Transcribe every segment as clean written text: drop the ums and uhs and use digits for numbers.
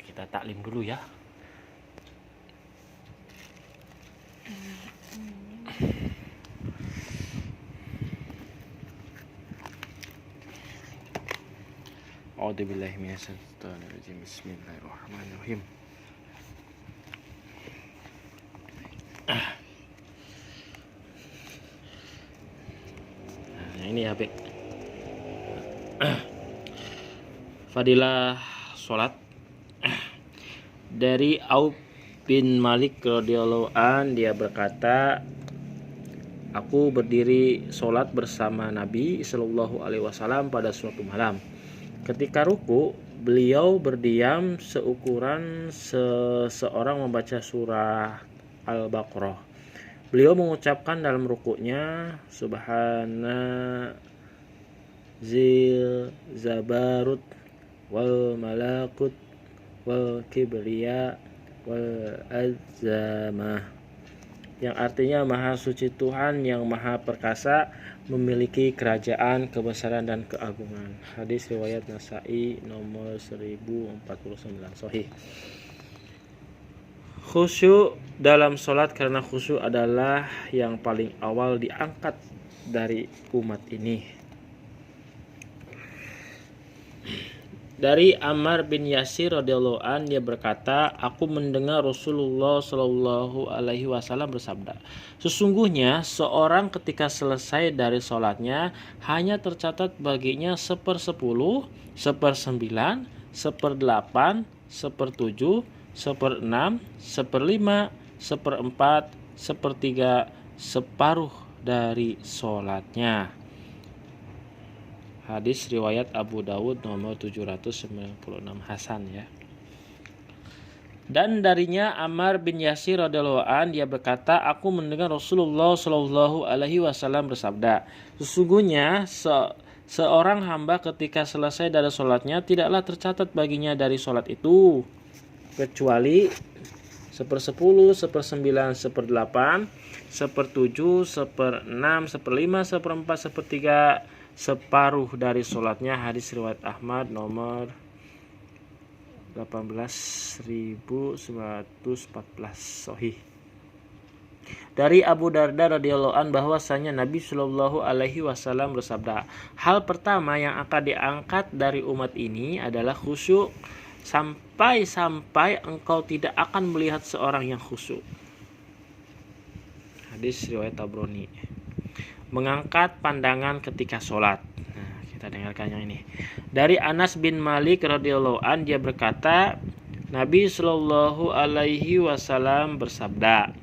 kita taklim dulu ya. A'udzubillahi minasyaitonirrajim. Bismillahirrahmanirrahim. Nah, ini ya, Bek. Fadilah sholat dari Auf bin Malik radhiyallahu an, dia berkata, aku berdiri sholat bersama Nabi Shallallahu Alaihi Wasallam pada suatu malam. Ketika ruku, beliau berdiam seukuran seseorang membaca surah Al-Baqarah. Beliau mengucapkan dalam rukunya, Subhana zil zabarut wal malakut wal kibriya wal azamah, yang artinya Maha Suci Tuhan yang Maha Perkasa, memiliki kerajaan, kebesaran dan keagungan. Hadis riwayat Nasai nomor 1049 sahih. Khusyuk dalam sholat, karena khusyuk adalah yang paling awal diangkat dari umat ini. Dari Ammar bin Yasir radhiyallahu an, dia berkata, aku mendengar Rasulullah Shallallahu Alaihi Wasallam bersabda, sesungguhnya seorang ketika selesai dari sholatnya hanya tercatat baginya 1/10, 1/9, 1/8, 1/7, 1/6, 1/5, 1/4, 1/3, separuh dari sholatnya. Hadis riwayat Abu Dawud nomor 796 Hasan ya. Dan darinya Ammar bin Yasir radhiyallahu an, dia berkata, aku mendengar Rasulullah Shallallahu Alaihi Wasallam bersabda, sesungguhnya seorang hamba ketika selesai dari sholatnya tidaklah tercatat baginya dari sholat itu kecuali 1/10, 1/9, 1/8, 1/7, 1/6, 1/5, 1/4, 1/3, separuh dari sholatnya. Hadis riwayat Ahmad nomor 18.914 sahih. Dari Abu Darda radhiyallahu an, bahwasanya Nabi Shallallahu Alaihi Wasallam bersabda, hal pertama yang akan diangkat dari umat ini adalah khusyuk, sampai engkau tidak akan melihat seorang yang khusyuk. Hadis riwayat Tabrani. Mengangkat pandangan ketika sholat. Nah, kita dengarkan yang ini. Dari Anas bin Malik radhiyallahu an, dia berkata, Nabi Shallallahu Alaihi Wasallam bersabda,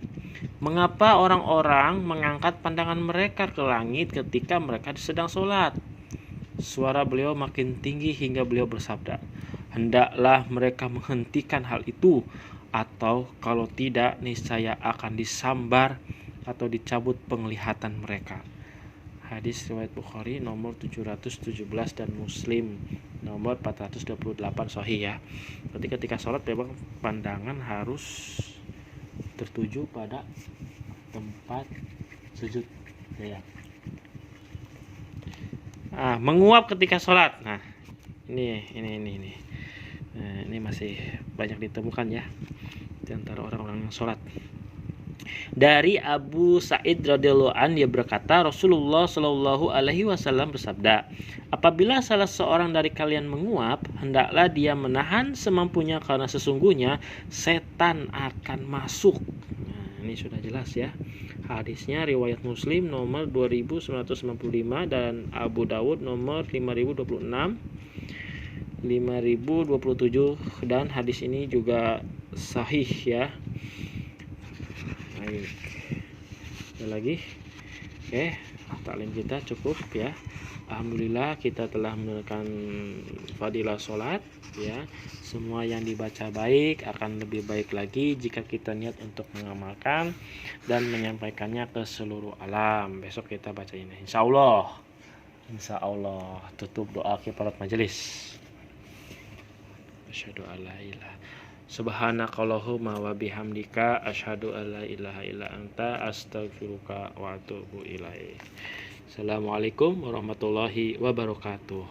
mengapa orang-orang mengangkat pandangan mereka ke langit ketika mereka sedang sholat? Suara beliau makin tinggi hingga beliau bersabda, hendaklah mereka menghentikan hal itu, atau kalau tidak niscaya akan disambar atau dicabut penglihatan mereka. Hadis riwayat Bukhari nomor 717 dan Muslim nomor 428 sahih ya. Berarti ketika sholat memang pandangan harus tertuju pada tempat sujud ya. Menguap ketika sholat. Nah, ini. Nah, ini masih banyak ditemukan ya di antara orang-orang yang sholat. Dari Abu Sa'id radhiyallahu an, dia berkata, Rasulullah Shallallahu Alaihi Wasallam bersabda, apabila salah seorang dari kalian menguap, hendaklah dia menahan semampunya, karena sesungguhnya setan akan masuk. Nah, ini sudah jelas ya. Hadisnya riwayat Muslim nomor 2995 dan Abu Dawud nomor 5026, 5027, dan hadis ini juga sahih ya. Baik, ada lagi. Oke, taklim kita cukup ya. Alhamdulillah kita telah menunaikan fadilah sholat ya. Semua yang dibaca baik akan lebih baik lagi jika kita niat untuk mengamalkan dan menyampaikannya ke seluruh alam. Besok kita baca ini insya Allah. Tutup doa kifarat majelis. Asyhadu alla ilaha Subhanakallahumma wa bihamdika asyhadu alla ilaha illa anta astaghfiruka wa atubu ilaik. Assalamualaikum warahmatullahi wabarakatuh.